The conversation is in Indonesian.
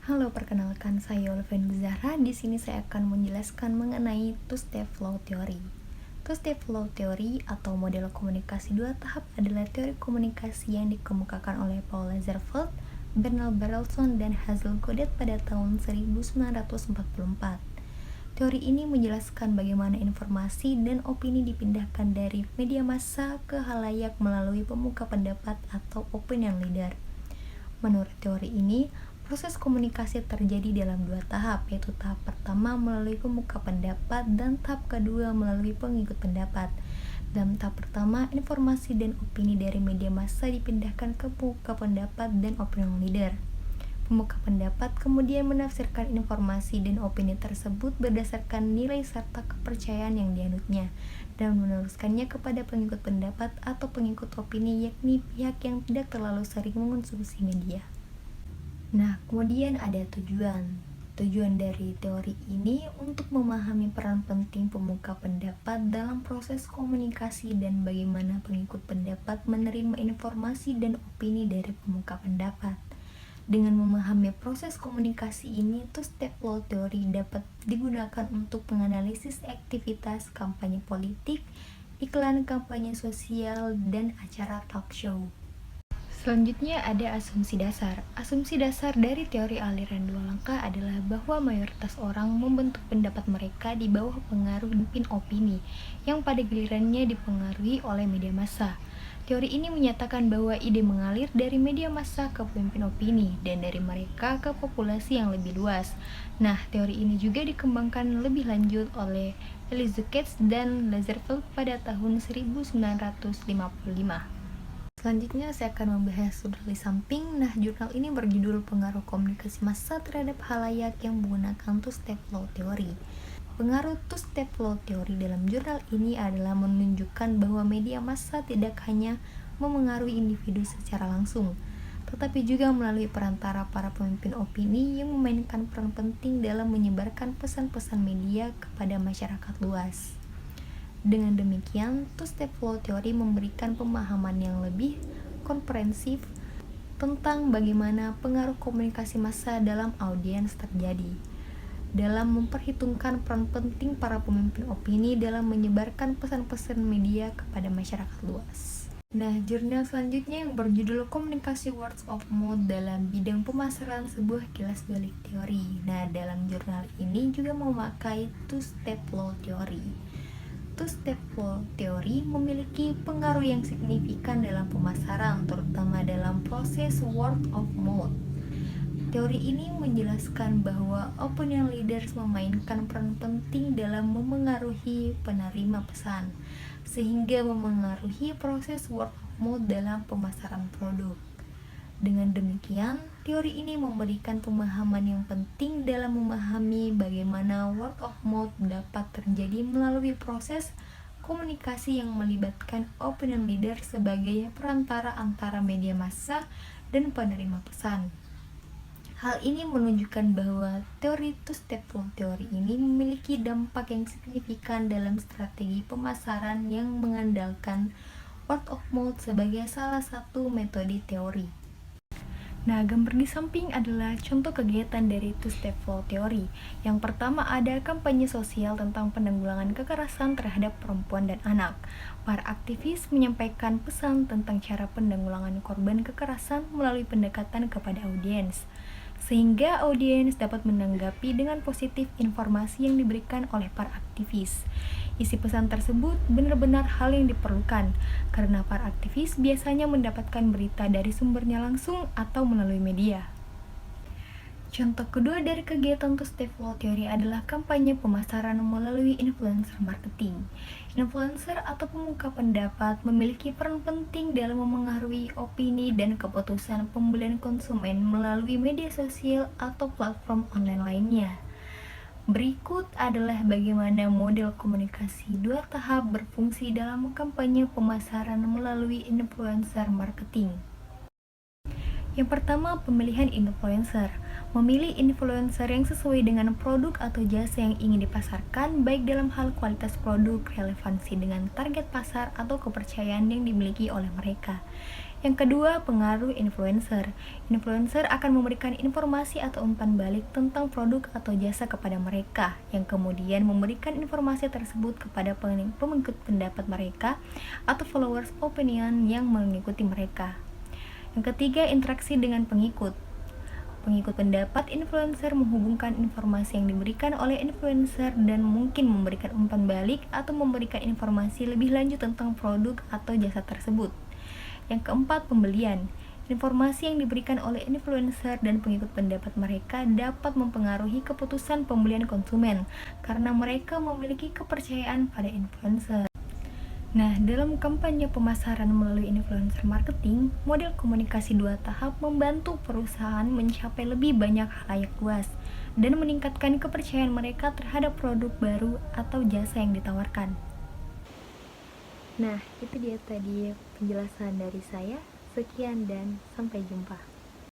Halo, perkenalkan saya Olivia Zahra. Di sini saya akan menjelaskan mengenai two-step flow theory. Two-step flow theory atau model komunikasi dua tahap adalah teori komunikasi yang dikemukakan oleh Paul Lazarsfeld, Bernard Berelson, dan Hazel Goddard pada tahun 1944. Teori ini menjelaskan bagaimana informasi dan opini dipindahkan dari media massa ke khalayak melalui pemuka pendapat atau opinion leader. Menurut teori ini, proses komunikasi terjadi dalam dua tahap, yaitu tahap pertama melalui pemuka pendapat dan tahap kedua melalui pengikut pendapat. Dalam tahap pertama, informasi dan opini dari media massa dipindahkan ke pemuka pendapat dan opinion leader. Pemuka pendapat kemudian menafsirkan informasi dan opini tersebut berdasarkan nilai serta kepercayaan yang dianutnya dan meneruskannya kepada pengikut pendapat atau pengikut opini, yakni pihak yang tidak terlalu sering mengonsumsi media. Nah, kemudian ada tujuan. Tujuan dari teori ini untuk memahami peran penting pemuka pendapat dalam proses komunikasi dan bagaimana pengikut pendapat menerima informasi dan opini dari pemuka pendapat. Dengan memahami proses komunikasi ini, two-step flow theory dapat digunakan untuk menganalisis aktivitas kampanye politik, iklan kampanye sosial, dan acara talk show. Selanjutnya ada asumsi dasar. Asumsi dasar dari teori aliran dua langkah adalah bahwa mayoritas orang membentuk pendapat mereka di bawah pengaruh pemimpin opini, yang pada gilirannya dipengaruhi oleh media massa. Teori ini menyatakan bahwa ide mengalir dari media massa ke pemimpin opini dan dari mereka ke populasi yang lebih luas. Nah, teori ini juga dikembangkan lebih lanjut oleh Elizabeth dan Lazarsfeld pada tahun 1955. Selanjutnya saya akan membahas jurnal di samping. Nah, jurnal ini berjudul Pengaruh Komunikasi Massa Terhadap Khalayak yang menggunakan two-step flow theory. Pengaruh two-step flow theory dalam jurnal ini adalah menunjukkan bahwa media massa tidak hanya memengaruhi individu secara langsung, tetapi juga melalui perantara para pemimpin opini yang memainkan peran penting dalam menyebarkan pesan-pesan media kepada masyarakat luas. Dengan demikian, two-step flow theory memberikan pemahaman yang lebih komprehensif tentang bagaimana pengaruh komunikasi massa dalam audiens terjadi, dalam memperhitungkan peran penting para pemimpin opini dalam menyebarkan pesan-pesan media kepada masyarakat luas. Nah, jurnal selanjutnya yang berjudul Komunikasi Words of Mouth dalam bidang pemasaran sebuah kilas balik teori. Nah, dalam jurnal ini juga memakai two-step flow theory. Two-step flow theory memiliki pengaruh yang signifikan dalam pemasaran, terutama dalam proses word of mouth. Teori ini menjelaskan bahwa opinion leaders memainkan peran penting dalam memengaruhi penerima pesan, sehingga memengaruhi proses word of mouth dalam pemasaran produk. Dengan demikian, teori ini memberikan pemahaman yang penting dalam memahami bagaimana word of mouth dapat terjadi melalui proses komunikasi yang melibatkan opinion leader sebagai perantara antara media massa dan penerima pesan. Hal ini menunjukkan bahwa teori two-step flow theory ini memiliki dampak yang signifikan dalam strategi pemasaran yang mengandalkan word of mouth sebagai salah satu metode teori. Nah, gambar di samping adalah contoh kegiatan dari two-step flow theory. Yang pertama ada kampanye sosial tentang penanggulangan kekerasan terhadap perempuan dan anak. Para aktivis menyampaikan pesan tentang cara penanggulangan korban kekerasan melalui pendekatan kepada audiens, sehingga audiens dapat menanggapi dengan positif informasi yang diberikan oleh para aktivis. Isi pesan tersebut benar-benar hal yang diperlukan, karena para aktivis biasanya mendapatkan berita dari sumbernya langsung atau melalui media. Contoh kedua dari kegiatan two-step flow theory adalah kampanye pemasaran melalui influencer marketing. Influencer atau pemuka pendapat memiliki peran penting dalam memengaruhi opini dan keputusan pembelian konsumen melalui media sosial atau platform online lainnya. Berikut adalah bagaimana model komunikasi dua tahap berfungsi dalam kampanye pemasaran melalui influencer marketing. Yang pertama, pemilihan influencer. Memilih influencer yang sesuai dengan produk atau jasa yang ingin dipasarkan, baik dalam hal kualitas produk, relevansi dengan target pasar, atau kepercayaan yang dimiliki oleh mereka. Yang kedua, pengaruh influencer. Influencer akan memberikan informasi atau umpan balik tentang produk atau jasa kepada mereka, yang kemudian memberikan informasi tersebut kepada pengikut pendapat mereka atau followers opinion yang mengikuti mereka. Yang ketiga, interaksi dengan pengikut. Pengikut pendapat influencer menghubungkan informasi yang diberikan oleh influencer dan mungkin memberikan umpan balik atau memberikan informasi lebih lanjut tentang produk atau jasa tersebut. Yang keempat, pembelian. Informasi yang diberikan oleh influencer dan pengikut pendapat mereka dapat mempengaruhi keputusan pembelian konsumen karena mereka memiliki kepercayaan pada influencer. Nah, dalam kampanye pemasaran melalui influencer marketing, model komunikasi 2 tahap membantu perusahaan mencapai lebih banyak khalayak luas dan meningkatkan kepercayaan mereka terhadap produk baru atau jasa yang ditawarkan. Nah, itu dia tadi penjelasan dari saya. Sekian dan sampai jumpa.